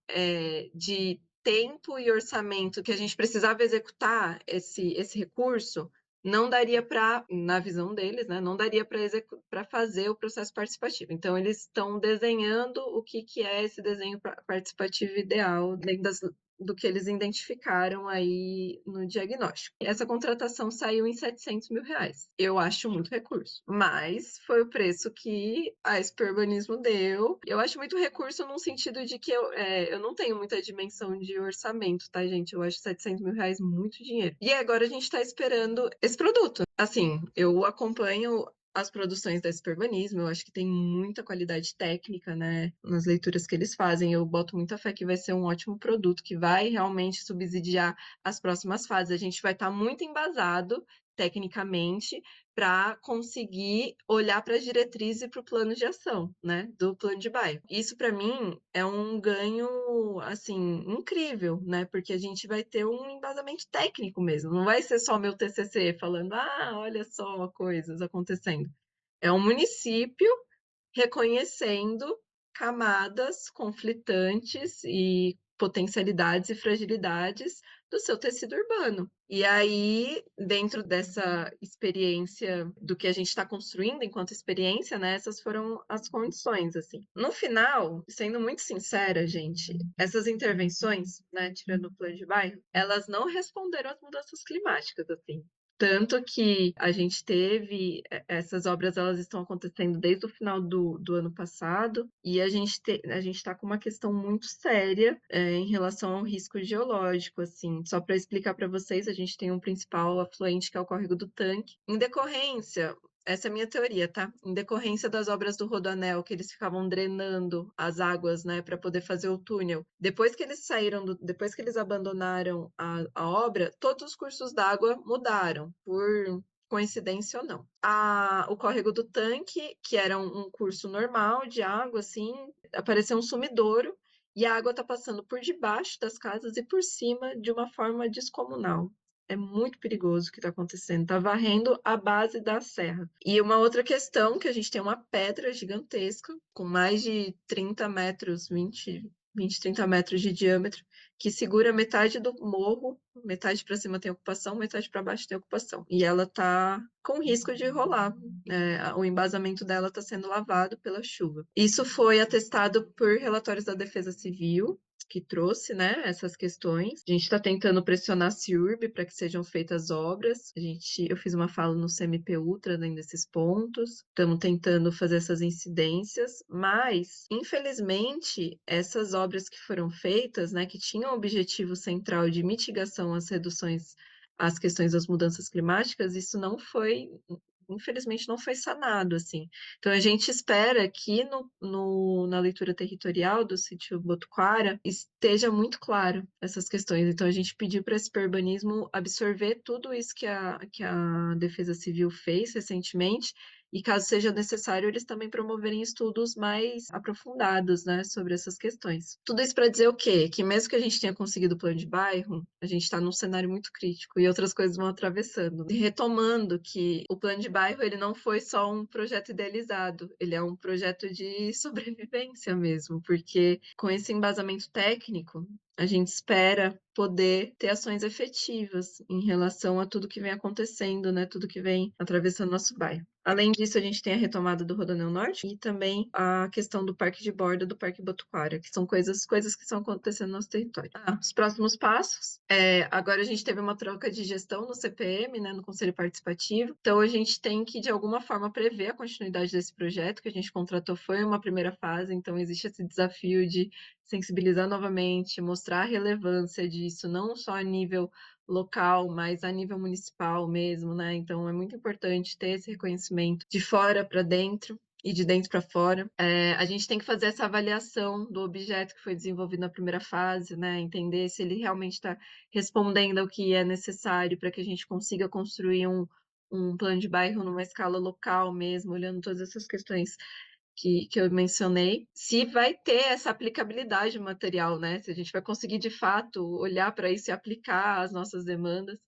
de tempo e orçamento que a gente precisava executar esse recurso, não daria para, na visão deles, né, não daria para fazer o processo participativo. Então, eles estão desenhando o que é esse desenho participativo ideal dentro do que eles identificaram aí no diagnóstico. Essa contratação saiu em R$ 700 mil. Eu acho muito recurso, mas foi o preço que a SP Urbanismo deu. Eu acho muito recurso num sentido de que eu não tenho muita dimensão de orçamento, tá, gente? Eu acho R$ 700 mil muito dinheiro. E agora a gente tá esperando esse produto. Assim, eu acompanho as produções da Superbanismo, eu acho que tem muita qualidade técnica, né, nas leituras que eles fazem. Eu boto muita fé que vai ser um ótimo produto, que vai realmente subsidiar as próximas fases. A gente vai estar muito embasado tecnicamente para conseguir olhar para as diretrizes e para o plano de ação, né, do plano de bairro. Isso para mim é um ganho assim incrível, né, porque a gente vai ter um embasamento técnico mesmo. Não vai ser só meu TCC falando, olha só coisas acontecendo. É um município reconhecendo camadas conflitantes e potencialidades e fragilidades do seu tecido urbano. E aí, dentro dessa experiência do que a gente está construindo enquanto experiência, né, essas foram as condições, assim. No final, sendo muito sincera, gente, essas intervenções, né, tirando o plano de bairro, elas não responderam às mudanças climáticas, assim. Tanto que a gente teve essas obras, elas estão acontecendo desde o final do ano passado, e a gente está com uma questão muito séria em relação ao risco geológico, assim. Só para explicar para vocês, a gente tem um principal afluente que é o Córrego do Tanque. Em decorrência, essa é a minha teoria, tá? Em decorrência das obras do Rodoanel, que eles ficavam drenando as águas, né, para poder fazer o túnel. Depois que eles abandonaram a obra, todos os cursos d'água mudaram, por coincidência ou não. O Córrego do Tanque, que era um curso normal de água, assim, apareceu um sumidouro e a água está passando por debaixo das casas e por cima de uma forma descomunal. É muito perigoso o que está acontecendo. Está varrendo a base da serra. E uma outra questão, que a gente tem uma pedra gigantesca, com mais de 30 metros, 20, 30 metros de diâmetro, que segura metade do morro, metade para cima tem ocupação, metade para baixo tem ocupação. E ela está com risco de rolar. O embasamento dela está sendo lavado pela chuva. Isso foi atestado por relatórios da Defesa Civil, que trouxe, né, essas questões. A gente está tentando pressionar a CIURB para que sejam feitas obras. Eu fiz uma fala no CMP Ultra dentro desses pontos. Estamos tentando fazer essas incidências, mas infelizmente essas obras que foram feitas, né, que tinham o objetivo central de mitigação às questões das mudanças climáticas, isso não foi, infelizmente, não foi sanado, assim. Então, a gente espera que na leitura territorial do sítio Botuquara esteja muito claro essas questões. Então, a gente pediu para esse urbanismo absorver tudo isso que a Defesa Civil fez recentemente e, caso seja necessário, eles também promoverem estudos mais aprofundados, né, sobre essas questões. Tudo isso para dizer o quê? Que mesmo que a gente tenha conseguido o plano de bairro, a gente está num cenário muito crítico e outras coisas vão atravessando. E retomando que o plano de bairro ele não foi só um projeto idealizado, ele é um projeto de sobrevivência mesmo, porque com esse embasamento técnico, a gente espera poder ter ações efetivas em relação a tudo que vem acontecendo, né? Tudo que vem atravessando nosso bairro. Além disso, a gente tem a retomada do Rodoanel Norte e também a questão do Parque de Borda do Parque Botuquara, que são coisas que estão acontecendo no nosso território. Os próximos passos. Agora a gente teve uma troca de gestão no CPM, né, no Conselho Participativo, então a gente tem que, de alguma forma, prever a continuidade desse projeto que a gente contratou. Foi uma primeira fase, então existe esse desafio de sensibilizar novamente, mostrar a relevância disso, não só a nível local, mas a nível municipal mesmo, né? Então é muito importante ter esse reconhecimento de fora para dentro e de dentro para fora. A gente tem que fazer essa avaliação do objeto que foi desenvolvido na primeira fase, né? Entender se ele realmente está respondendo ao que é necessário para que a gente consiga construir um plano de bairro numa escala local mesmo, olhando todas essas questões que eu mencionei, se vai ter essa aplicabilidade material, né? Se a gente vai conseguir de fato olhar para isso e aplicar às nossas demandas.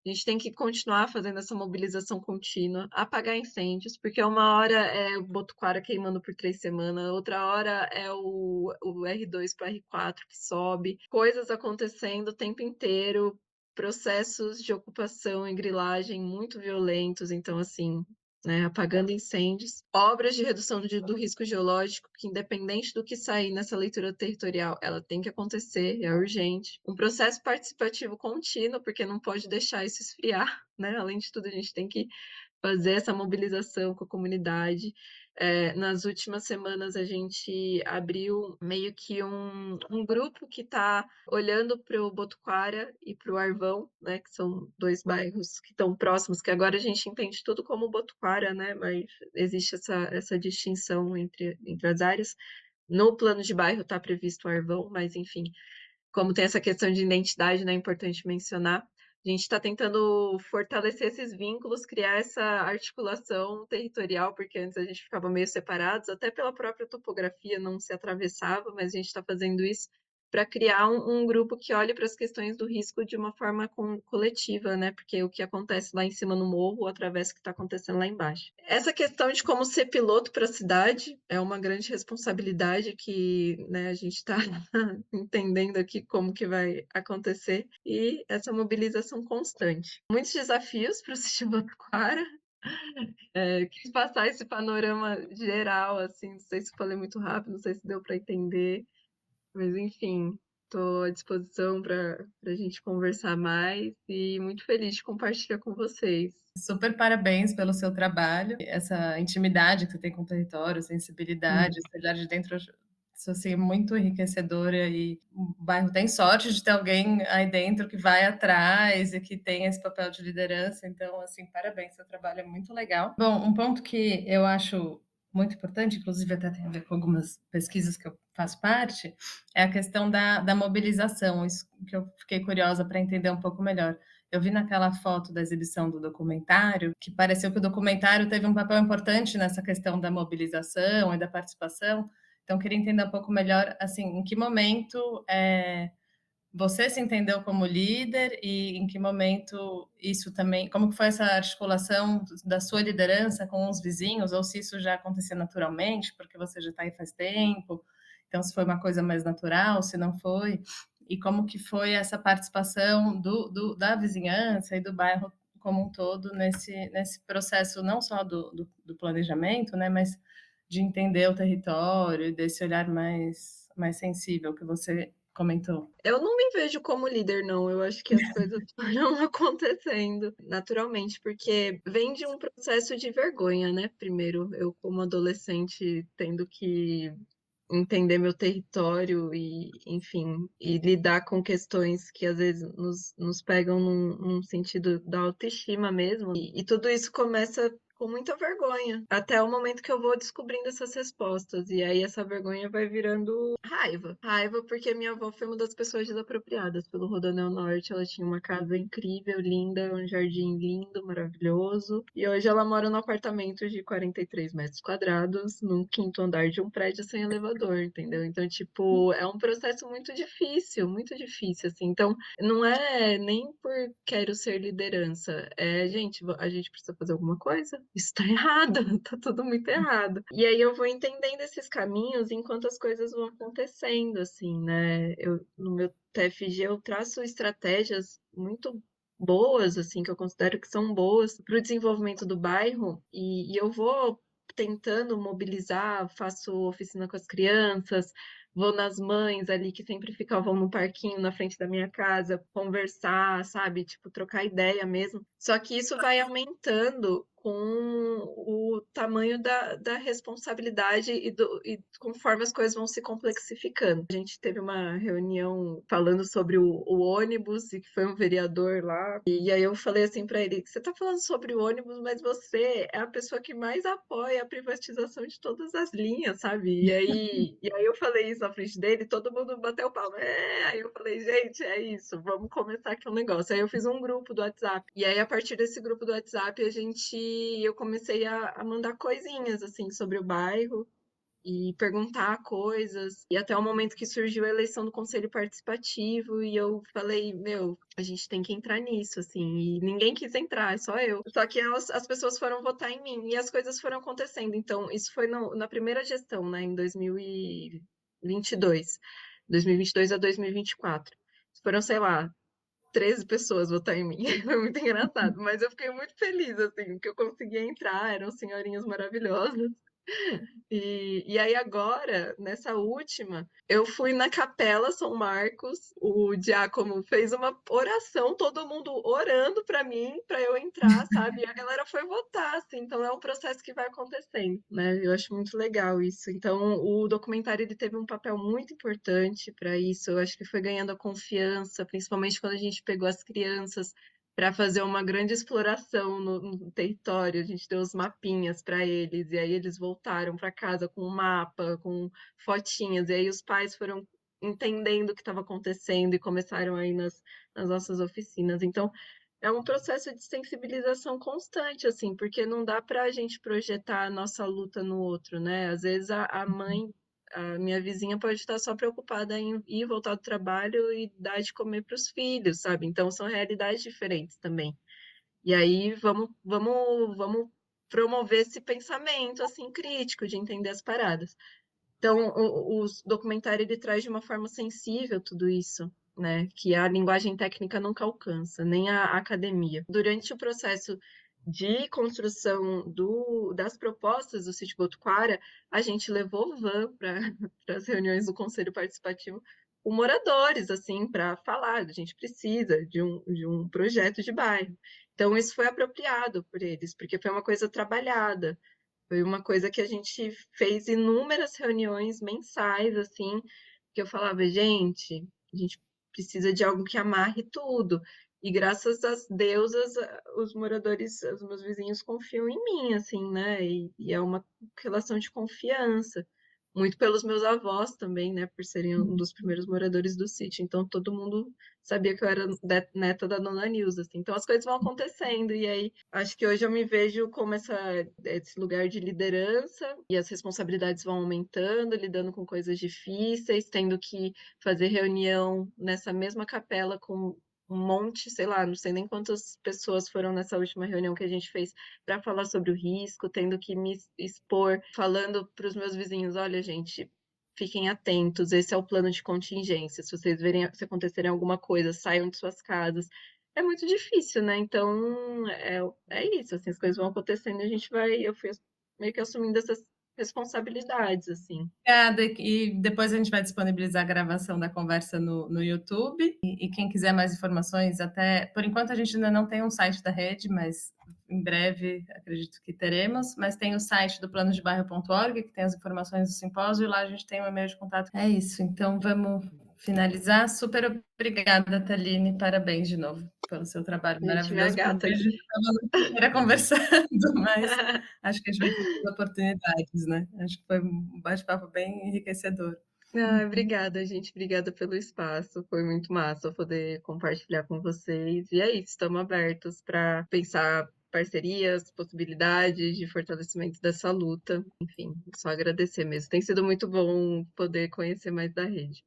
A gente tem que continuar fazendo essa mobilização contínua, apagar incêndios, porque uma hora é o Botuquara queimando por 3 semanas, outra hora é o R2 para R4 que sobe, coisas acontecendo o tempo inteiro, processos de ocupação e grilagem muito violentos, então assim, né, apagando incêndios, obras de redução do risco geológico, que independente do que sair nessa leitura territorial, ela tem que acontecer, é urgente. Um processo participativo contínuo, porque não pode deixar isso esfriar, né? Além de tudo, a gente tem que fazer essa mobilização com a comunidade. Nas últimas semanas, a gente abriu meio que um grupo que está olhando para o Botuquara e para o Arvão, né, que são dois bairros que estão próximos, que agora a gente entende tudo como Botuquara, né, mas existe essa distinção entre as áreas. No plano de bairro está previsto o Arvão, mas enfim, como tem essa questão de identidade, né, é importante mencionar. A gente está tentando fortalecer esses vínculos, criar essa articulação territorial, porque antes a gente ficava meio separados, até pela própria topografia não se atravessava, mas a gente está fazendo isso para criar um grupo que olhe para as questões do risco de uma forma coletiva, né? Porque o que acontece lá em cima no morro atravessa o que está acontecendo lá embaixo. Essa questão de como ser piloto para a cidade é uma grande responsabilidade que, né, a gente está entendendo aqui como que vai acontecer e essa mobilização constante. Muitos desafios para o Sítio Botuquara. Quis passar esse panorama geral, assim, não sei se falei muito rápido, não sei se deu para entender, mas enfim. Estou à disposição para a gente conversar mais e muito feliz de compartilhar com vocês. Super parabéns pelo seu trabalho, essa intimidade que você tem com o território, Hum. sensibilidade, esse olhar de dentro, isso assim, é muito enriquecedora e o bairro tem sorte de ter alguém aí dentro que vai atrás e que tem esse papel de liderança, então, assim, parabéns, seu trabalho é muito legal. Bom, um ponto que eu acho muito importante, inclusive até tem a ver com algumas pesquisas que eu faço parte, é a questão da mobilização, isso que eu fiquei curiosa para entender um pouco melhor. Eu vi naquela foto da exibição do documentário que pareceu que o documentário teve um papel importante nessa questão da mobilização e da participação. Então, queria entender um pouco melhor, assim, em que momento você se entendeu como líder e em que momento isso também, como que foi essa articulação da sua liderança com os vizinhos, ou se isso já acontecia naturalmente, porque você já está aí faz tempo, então se foi uma coisa mais natural, se não foi, e como que foi essa participação da vizinhança e do bairro como um todo nesse processo, não só do planejamento, né, mas de entender o território, desse olhar mais sensível que você comentou. Eu não me vejo como líder não, eu acho que as coisas foram acontecendo naturalmente, porque vem de um processo de vergonha, né, primeiro, eu como adolescente tendo que entender meu território e, enfim, e lidar com questões que às vezes nos pegam num sentido da autoestima mesmo. E tudo isso começa com muita vergonha, até o momento que eu vou descobrindo essas respostas. E aí essa vergonha vai virando raiva. Raiva porque minha avó foi uma das pessoas desapropriadas pelo Rodoanel Norte. Ela tinha uma casa incrível, linda, um jardim lindo, maravilhoso. E hoje ela mora num apartamento de 43 metros quadrados, num quinto andar de um prédio sem elevador, entendeu? Então, tipo, é um processo muito difícil, assim. Então, não é nem por quero ser liderança, é, gente, a gente precisa fazer alguma coisa. Isso tá errado, tá tudo muito errado. E aí eu vou entendendo esses caminhos enquanto as coisas vão acontecendo, assim, né? No meu TFG eu traço estratégias muito boas, assim, que eu considero que são boas para o desenvolvimento do bairro, e eu vou tentando mobilizar, faço oficina com as crianças, vou nas mães ali que sempre ficavam no parquinho na frente da minha casa, conversar, sabe? Tipo, trocar ideia mesmo. Só que isso vai aumentando com o tamanho da responsabilidade e conforme as coisas vão se complexificando. A gente teve uma reunião falando sobre o ônibus e que foi um vereador lá. E aí eu falei assim para ele: você está falando sobre o ônibus, mas você é a pessoa que mais apoia a privatização de todas as linhas, sabe? E aí eu falei isso na frente dele, todo mundo bateu palma. Aí eu falei, gente, é isso, vamos começar aqui um negócio. Aí eu fiz um grupo do WhatsApp. E aí, a partir desse grupo do WhatsApp, eu comecei a mandar coisinhas assim sobre o bairro e perguntar coisas. E até o momento que surgiu a eleição do Conselho Participativo, e eu falei, meu, a gente tem que entrar nisso, assim. E ninguém quis entrar, é só eu. Só que as pessoas foram votar em mim e as coisas foram acontecendo. Então, isso foi na primeira gestão, né, em 2022. 2022 a 2024. Foram, sei lá, 13 pessoas votar em mim. Foi muito engraçado, mas eu fiquei muito feliz, assim, que eu consegui entrar, eram senhorinhas maravilhosas. E aí agora, nessa última, eu fui na Capela São Marcos, o diácono fez uma oração, todo mundo orando para mim, para eu entrar, sabe? E a galera foi votar, assim, então é um processo que vai acontecendo, né? Eu acho muito legal isso. Então, o documentário ele teve um papel muito importante para isso. Eu acho que foi ganhando a confiança, principalmente quando a gente pegou as crianças para fazer uma grande exploração no território. A gente deu os mapinhas para eles, e aí eles voltaram para casa com um mapa, com fotinhas, e aí os pais foram entendendo o que estava acontecendo e começaram aí nas nossas oficinas. Então, é um processo de sensibilização constante, assim, porque não dá para a gente projetar a nossa luta no outro, né? Às vezes a mãe, a minha vizinha pode estar só preocupada em ir voltar do trabalho e dar de comer para os filhos, sabe? Então são realidades diferentes também. E aí vamos promover esse pensamento assim crítico de entender as paradas. Então, o documentário ele traz de uma forma sensível tudo isso, né? Que a linguagem técnica nunca alcança, nem a academia. Durante o processo de construção das propostas do Sítio Botuquara, a gente levou van para as reuniões do Conselho Participativo com moradores, assim, para falar: "A gente precisa de um projeto de bairro". Então isso foi apropriado por eles, porque foi uma coisa trabalhada, foi uma coisa que a gente fez inúmeras reuniões mensais, assim, que eu falava: "Gente, a gente precisa de algo que amarre tudo". E graças às deusas, os moradores, os meus vizinhos confiam em mim, assim, né, e é uma relação de confiança. Muito pelos meus avós também, né, por serem um dos primeiros moradores do sítio, então todo mundo sabia que eu era neta da dona Nilza, assim, então as coisas vão acontecendo, e aí acho que hoje eu me vejo como esse lugar de liderança, e as responsabilidades vão aumentando, lidando com coisas difíceis, tendo que fazer reunião nessa mesma capela com um monte, sei lá, não sei nem quantas pessoas foram nessa última reunião que a gente fez para falar sobre o risco, tendo que me expor, falando para os meus vizinhos: "Olha, gente, fiquem atentos, esse é o plano de contingência, se vocês verem se acontecerem alguma coisa, saiam de suas casas". É muito difícil, né, então é isso, assim, as coisas vão acontecendo e a gente vai eu fui meio que assumindo essas responsabilidades, assim. Obrigada, e depois a gente vai disponibilizar a gravação da conversa no YouTube. E quem quiser mais informações, até por enquanto a gente ainda não tem um site da rede, mas em breve acredito que teremos. Mas tem o site do planodebairro.org, que tem as informações do simpósio, e lá a gente tem um e-mail de contato. É isso, então vamos finalizar. Super obrigada, Thaline, parabéns de novo pelo seu trabalho Gente, minha maravilhoso. Pena gata que a aqui. gente estava a noite inteira conversando, mas acho que a gente vai ter outras oportunidades, né? Acho que foi um bate-papo bem enriquecedor. Ai, obrigada, gente. Obrigada pelo espaço. Foi muito massa poder compartilhar com vocês. E é isso, estamos abertos para pensar parcerias, possibilidades de fortalecimento dessa luta. Enfim, só agradecer mesmo. Tem sido muito bom poder conhecer mais da rede.